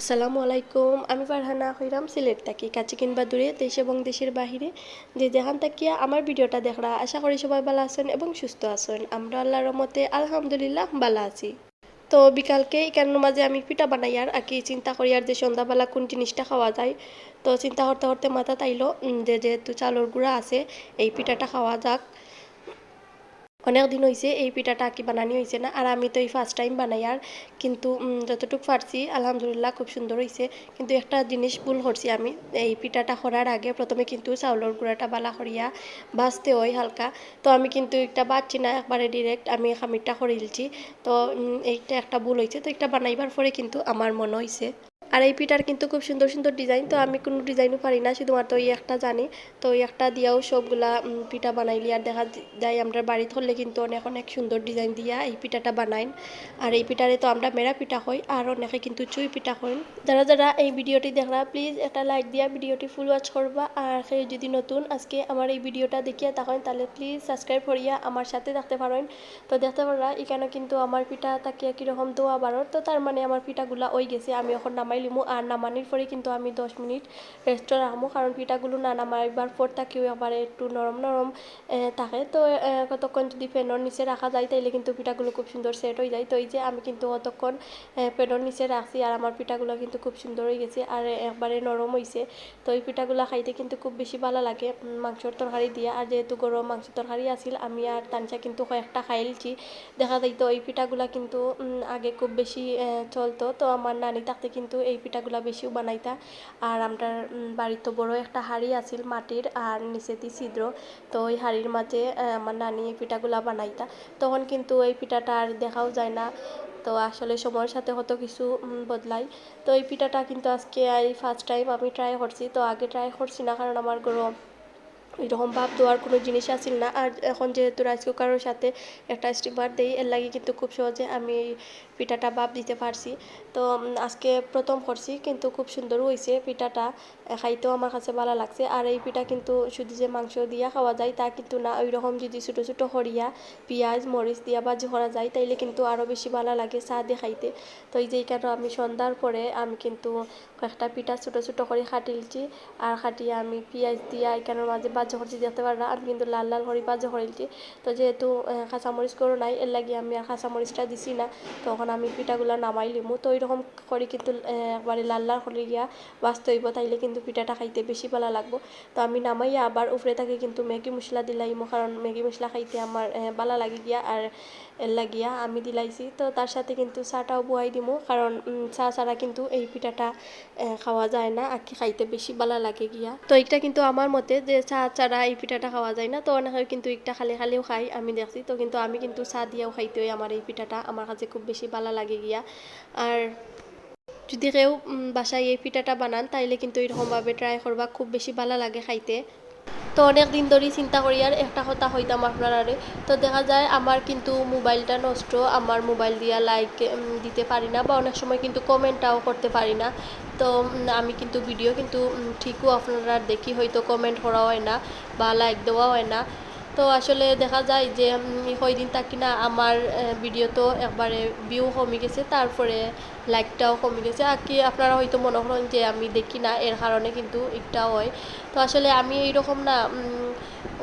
আসসালামু আলাইকুম। আমি ফারহানা হইরাম সিলেট থাকি। কাছে কিংবা দূরে, দেশ এবং দেশের বাহিরে যে যেখান থাকিয়া আমার ভিডিওটা দেখরা, আশা করি সবাই ভালো আছেন এবং সুস্থ আছেন। আমরা আল্লাহর রহমতে আলহামদুলিল্লাহ ভালো আছি। তো বিকালকে এখানের মাঝে আমি পিঠা বানাই আর আকি চিন্তা করি আর যে সন্ধ্যাবেলা কোন জিনিসটা খাওয়া যায়। তো চিন্তা করতে করতে মাথা তাইলো যে যেহেতু চালের গুঁড়া আছে, এই পিঠাটা খাওয়া যাক। অনেক দিন হয়েছে এই পিঠাটা কি বানানি হয়েছে না, আর আমি তো এই ফার্স্ট টাইম বানাই আর কিন্তু যতটুকু পারছি আলহামদুলিল্লাহ খুব সুন্দর হয়েছে। কিন্তু একটা জিনিস ভুল করছি আমি, এই পিঠাটা করার আগে প্রথমে কিন্তু চাউলের গুঁড়াটা বালা করিয়া ভাজতে হয় হালকা। তো আমি কিন্তু একটা বাজছি না, একবারে ডিরেক্ট আমি খামিরটা করিলছি। তো এইটা একটা ভুল হয়েছে, তো একটা বানাইবার পরে কিন্তু আমার মনে হয়েছে। আর এই পিঠার কিন্তু খুব সুন্দর সুন্দর ডিজাইন, তো আমি কোনো ডিজাইনও পারি না, শুধুমাত্র এই একটা জানি। তো এই একটা দিয়াও সবগুলা পিঠা বানাইলি আর দেখা যায় আমরা বাড়িতে হলে কিন্তু অনেক অনেক সুন্দর ডিজাইন দিয়া এই পিঠাটা বানাইন। আর এই পিঠারে তো আমরা মেরা পিঠা হই, আর অনেকে কিন্তু চুই পিঠা হইন। যারা যারা এই ভিডিওটি দেখরা প্লিজ একটা লাইক দিয়া ভিডিওটি ফুল ওয়াচ করবা। আর সেই যদি নতুন আজকে আমার এই ভিডিওটা দেখিয়া থাকেন তাহলে প্লিজ সাবস্ক্রাইব করিয়া আমার সাথে থাকতে পারেন। তো দেখতে পারা এখানে কিন্তু আমার পিঠা তাকিয়া কীরকম দোয়া বারোর, তো তার মানে আমার পিঠাগুলা ওই গেছে। আমি এখন নামাই লিমু, আর নামানির পরে কিন্তু আমি 10 মিনিট রেস্টে রাখবো, কারণ পিঠাগুলো না নামাইবার পর তাকেও একবারে একটু নরম নরম থাকে। তো কতক্ষণ যদি ফ্যানের নিচে রাখা যায় তাইলে কিন্তু পিঠাগুলো খুব সুন্দর সেট হয়ে যায়। তো এই যে আমি কিন্তু অতক্ষণ ফ্যানের নিচে রাখছি আর আমার পিঠাগুলো কিন্তু খুব সুন্দর হয়ে গেছে আর একবারে নরম হয়েছে। তো এই পিঠাগুলো খাইতে কিন্তু খুব বেশি ভালো লাগে মাংসর তরকারি দিয়ে। আর যেহেতু গরম মাংসের তরকারি আছিল, আমি আর তানসা কিন্তু কয়েকটা খাইলছি। দেখা যাইতো এই পিঠাগুলা কিন্তু আগে খুব বেশি চলতো। তো আমার নানি থাকতে কিন্তু এই পিঠাগুলা বেশিও বানাইতা। আর আমরা বাড়ির তো বড় একটা হাঁড়ি আছিল মাটির, আর নিচে দিয়ে ছিদ্র। তো ওই হাঁড়ির মাঝে আমার নানি এই পিঠাগুলা বানাইতা। তখন কিন্তু এই পিঠাটা আর দেখাও যায় না। তো আসলে সময়ের সাথে কত কিছু বদলাই। তো এই পিঠাটা কিন্তু আজকে এই ফার্স্ট টাইম আমি ট্রাই করছি। তো আগে ট্রাই করছি না, কারণ আমার গরম এরকম ভাব দেওয়ার কোনো জিনিস আসিল না। আর এখন যেহেতু রাইস কুকারের সাথে একটা স্টিমার দেই, এর লাগে কিন্তু খুব সহজে আমি এই পিঠাটা ভাপ দিতে পারছি। তো আজকে প্রথম করছি, কিন্তু খুব সুন্দর হয়েছে পিঠাটা, খাইতেও আমার কাছে ভালো লাগছে। আর এই পিঠা কিন্তু শুধু যে মাংস দিয়া খাওয়া যায় তা কিন্তু না, ওই রকম যদি ছোটো ছোটো করিয়া পেঁয়াজ মরিচ দিয়া ভাজি করা যায় তাইলে কিন্তু আরও বেশি ভালো লাগে চা দিয়ে খাইতে। তো এই যে এখানে আমি সন্ধ্যার পরে আমি কিন্তু কয়েকটা পিঠা ছোটো ছোটো করে খাটিলছি, আর খাটিয়ে আমি পেঁয়াজ দিয়া এখানের মাঝে ভাজি করছি। দেখতে পারা আমি কিন্তু লাল লাল করে ভাজি করেছি। তো যেহেতু কাঁচামরিচ করো নাই, এর লাগে আমি আর কাঁচামরিচটা দিছি না। তখন আমি পিঠাগুলো নামাই লিমু। তো ওইরকম করে কিন্তু একবারে লাল লাল করে গিয়া বাঁচতে হইব, তাইলে কিন্তু পিঠাটা খাইতে বেশি ভালো লাগবো। তো আমি নামাইয়া আবার উপরে থাকে কিন্তু ম্যাগি মশলা দিলাইমু, কারণ ম্যাগি মশলা খাইতে আমার ভালো লাগে গিয়া, আর এর লাগিয়া আমি দিলাইছি। তো তার সাথে কিন্তু চাটাও বুয়াই দিমু, কারণ চা ছাড়া কিন্তু এই পিঠাটা খাওয়া যায় না আর কি খাইতে বেশি ভালো লাগে গিয়া। তো এইটা কিন্তু আমার মতে যে চা ছাড়া এই পিঠাটা খাওয়া যায় না। তো অনেকে কিন্তু একটা খালি খালিও খাই আমি দেখছি। তো কিন্তু আমি কিন্তু চা দিয়েও খাইতে হয় আমার এই পিঠাটা, আমার কাছে খুব বেশি ভালো লাগে গিয়া। আর যদি কেউ বাসায় এই পিঠাটা বানান তাইলে কিন্তু এরকমভাবে ট্রাই করবা, খুব বেশি ভালো লাগে খাইতে। তো অনেক দিন ধরেই চিন্তা করি আর একটা কথা হইতাম আপনারারে। তো দেখা যায় আমার কিন্তু মোবাইলটা নষ্ট, আমার মোবাইল দিয়া লাইক দিতে পারি না, বা অনেক সময় কিন্তু কমেন্টটাও করতে পারি না। তো আমি কিন্তু ভিডিও কিন্তু ঠিকও আপনারা দেখি হয়তো কমেন্ট করা হয় না বা লাইক দেওয়া হয় না। তো আসলে দেখা যায় যে কয়দিন থাকি না আমার ভিডিও তো একবারে ভিউ কমে গেছে, তারপরে লাইকটাও কমে গেছে। আর কি আপনারা হয়তো মনে করেন যে আমি দেখি না, এর কারণে কিন্তু একটাও হয়। তো আসলে আমি এইরকম না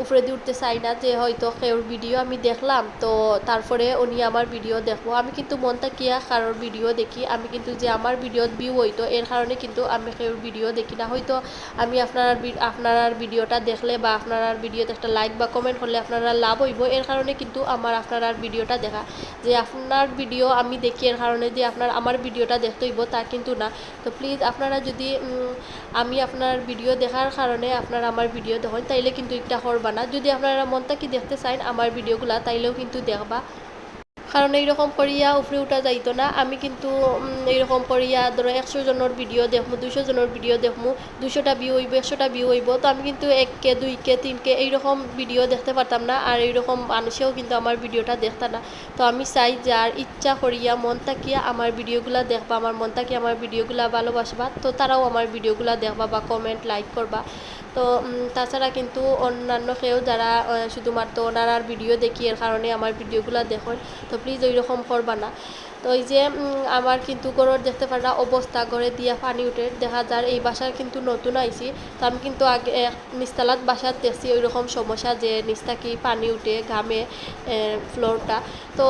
উপরে দিয়ে উঠতে চাই না যে হয়তো কেউর ভিডিও আমি দেখলাম তো তারপরে উনি আমার ভিডিও দেখবো। আমি কিন্তু মন থাকিয়া কারোর ভিডিও দেখি, আমি কিন্তু যে আমার ভিডিওত ভিউ হইতো এর কারণে কিন্তু আমি কেউর ভিডিও দেখি না। হয়তো আমি আপনার ভিডিওটা দেখলে বা আপনার ভিডিওতে একটা লাইক বা কমেন্ট করলে আপনারা লাভ হইব, এর কারণে কিন্তু আপনার ভিডিওটা দেখা। যে আপনার ভিডিও আমি দেখি এর কারণে যে আমার ভিডিওটা দেখতে হইব তা কিন্তু না। তো প্লিজ আপনারা যদি আমি আপনার ভিডিও দেখার কারণে আপনারা আমার ভিডিও দেখেন তাইলে কিন্তু একটা করবা না। যদি আপনারা মন থেকে দেখতে চান আমার ভিডিওগুলা তাইলেও কিন্তু দেখবা, কারণ এইরকম করিয়া উপরে উঠা যাইতো না। আমি কিন্তু এইরকম করিয়া ধরো 100 জনের ভিডিও দেখবো, 200 জনের ভিডিও দেখবো, 200টা ভিউ হইব, 100টা ভিউ হইব। তো আমি কিন্তু 1K 2K 3K এইরকম ভিডিও দেখতে পারতাম না, আর এইরকম মানুষেও কিন্তু আমার ভিডিওটা দেখতাম না। তো আমি চাই যার ইচ্ছা করিয়া মন থাকিয়া আমার ভিডিওগুলা দেখবা, আমার মন থাকিয়া আমার ভিডিওগুলা ভালোবাসবা, তো তারাও আমার ভিডিওগুলা দেখবা বা কমেন্ট লাইক করবা। তো তাছাড়া কিন্তু অন্যান্য কেউ যারা শুধুমাত্র ওনার ভিডিও দেখি এর কারণে আমার ভিডিওগুলো দেখেন, তো প্লিজ ওই রকম করবা না। তো তো এই যে আমার কিন্তু গরুর দেখতে পারা অবস্থা ঘরে দিয়া পানি উঠে দেখা যায় এই বাসার কিন্তু নতুন আইছি। তো আমি কিন্তু আগে নিস্তালাত বাসার দেখছি ওই রকম সমস্যা যে নিচ থাকি পানি উঠে ঘামে ফ্লোরটা। তো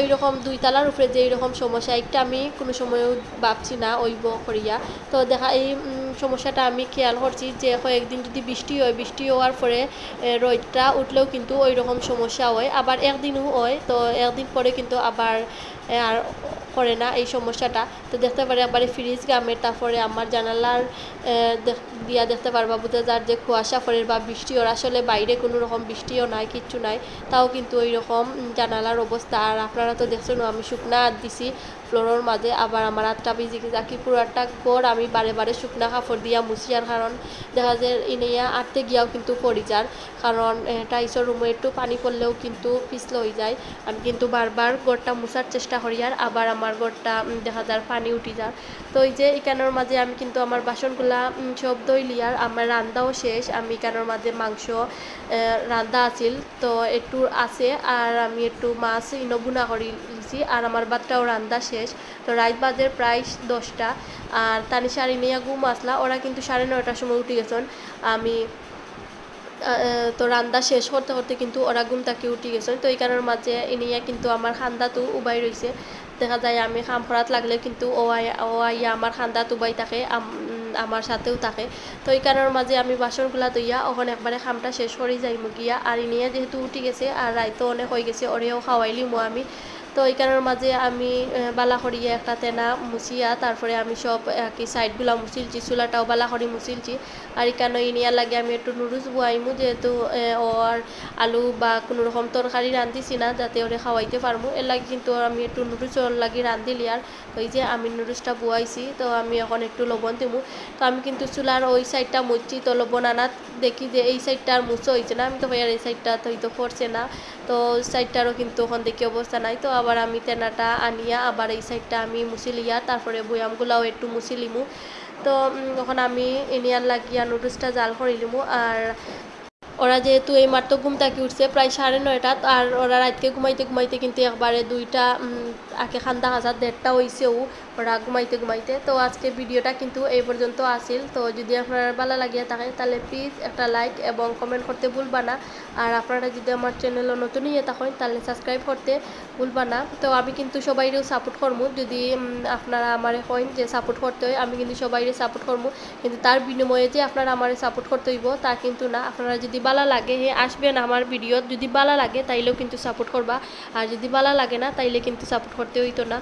ওই রকম 2 তলার উপরে যে এইরকম সমস্যা একটা আমি কোনো সময়ও ভাবছি না ওইব করিয়া। তো দেখা এই সমস্যাটা আমি খেয়াল করছি যে কয়েকদিন যদি বৃষ্টি হয়, বৃষ্টি হওয়ার পরে রোদটা উঠলেও কিন্তু ওই রকম সমস্যা হয়, আবার একদিনও হয়, তো একদিন পরে কিন্তু আবার আর করে না এই সমস্যাটা। তো দেখতে পারে একবারে ফ্রিজ গামের, তারপরে আমার জানালার দিয়া দেখতে পারবা বোঝা যার যে কুয়াশা পড়ে বা বৃষ্টি ওর আসলে বাইরে কোনো রকম বৃষ্টিও নাই, কিচ্ছু নাই, তাও কিন্তু ওই রকম জানালার অবস্থা। আর আপনারা তো দেখছেন আমি শুকনা হাত দিছি ফ্লোরের মাঝে, আবার আমার হাতটা ভিজে গেছে কি পুরাটা ঘর আমি বারে বারে শুকনা কাপড় দিয়া মুছিয়ার কারণ দেখা যায় ইনিয়া আটতে গিয়াও কিন্তু পড়ি যার কারণ টাইসের রুমে একটু পানি পড়লেও কিন্তু পিছলে হয়ে যায়। আমি কিন্তু বারবার ঘরটা মুছার চেষ্টা করি আর আবার আমার ঘরটা দেখা যায় পানি উঠি যায়। তো এই যে এখানের মাঝে আমি কিন্তু আমার বাসনগুলা সব ধুইলি আর আমার রান্নাও শেষ। আমি এখানের মাঝে মাংস রান্না আছিল, তো একটু আছে আর আমি একটু মাছ বুনা করে লিছি আর আমার ভাতটাও রান্না শেষ। তো রাত বাজে প্রায় 10টা আর তানিশা নিয়ে ঘুম আসলা, ওরা কিন্তু 9:30টার সময় উঠে গেছেন। আমি তো রান্না শেষ করতে করতে কিন্তু ওরা ঘুম থেকে উঠে গেছেন। তো এই কারণের মাঝে ইনিয়া কিন্তু আমার খান্দাতো উবাই রয়েছে। দেখা যায় আমি খাম ফরাত লাগলে কিন্তু ও আইয়া আমার খান্দাত উবাই থাকে, আমার সাথেও থাকে। তো এই কারণের মাঝে আমি বাসনগুলা ধুইয়া ওখানে একবারে খামটা শেষ করেই যাই মুগিয়া। আর ইনিয়া যেহেতু উঠে গেছে আর রাইতো অনেক হয়ে গেছে, ওরেও খাওয়াইলিমো আমি। তো এই কারণের মাঝে আমি বালা করিয়া একটা তেনা মুছিয়া তারপরে আমি সব কি সাইডগুলা মুছিলছি, চুলাটাও বালা করি মুছিলছি। আর এখানে ইনিয়া লাগে আমি একটু নুডলস বুয়াইমু, যেহেতু ওর আলু বা কোনো রকম তরকারি রান্ধিছি না যাতে ওরে খাওয়াইতে পারবো, এর লাগে কিন্তু আমি একটু নুডলস ওর লাগে রান্ধিলি। আর ওই যে আমি নুডলসটা বুয়াইছি, তো আমি এখন একটু লবণ দিমু। তো আমি কিন্তু চুলার ওই সাইডটা মুছছি, তো লবণ আনাত দেখি যে এই সাইডটা আর মুছো হয়েছে না, আমি তো ভাইয়ার এই সাইডটা তো হয়তো পড়ছে না, তো সাইডটারও কিন্তু ওখান দেখি অবস্থা নাই। তো আবার আমি তেনাটা আনিয়া আবার এই সাইডটা আমি মুছিলিয়া তারপরে বয়ামগুলাও একটু মুছিলিমু। তো তখন আমি ইনিয়ার লাগিয়া নুডলসটা জাল করিলিমু। আর ওরা যেহেতু এই মাত্র ঘুম থেকে উঠছে প্রায় 9:30, আর ওরা রাতকে ঘুমাইতে ঘুমাইতে কিন্তু একবারে 2টা আগে খান্দা হাজার 1:30টা হয়েছেও ওরা ঘুমাইতে ঘুমাইতে। তো আজকে ভিডিওটা কিন্তু এই পর্যন্ত আসিল। তো যদি আপনারা ভালো লাগিয়া থাকে তাহলে প্লিজ একটা লাইক এবং কমেন্ট করতে ভুলবা না। আর আপনারা যদি আমার চ্যানেলে নতুন হয়ে থাকেন তাহলে সাবস্ক্রাইব করতে ভুলবা না। তো আমি কিন্তু সবাইরেও সাপোর্ট করবো, যদি আপনারা আমারে কইন যে সাপোর্ট করতে হয়, আমি কিন্তু সবাইরে সাপোর্ট করবো, কিন্তু তার বিনিময়ে যে আপনারা আমারে সাপোর্ট করতে হইব তা কিন্তু না। আপনারা যদি ভালো লাগে আসবেন আমার ভিডিও, যদি ভালো লাগে তাইলেও কিন্তু সাপোর্ট করবা, আর যদি ভালো লাগে না তাইলে কিন্তু সাপোর্ট করতে হইতো না।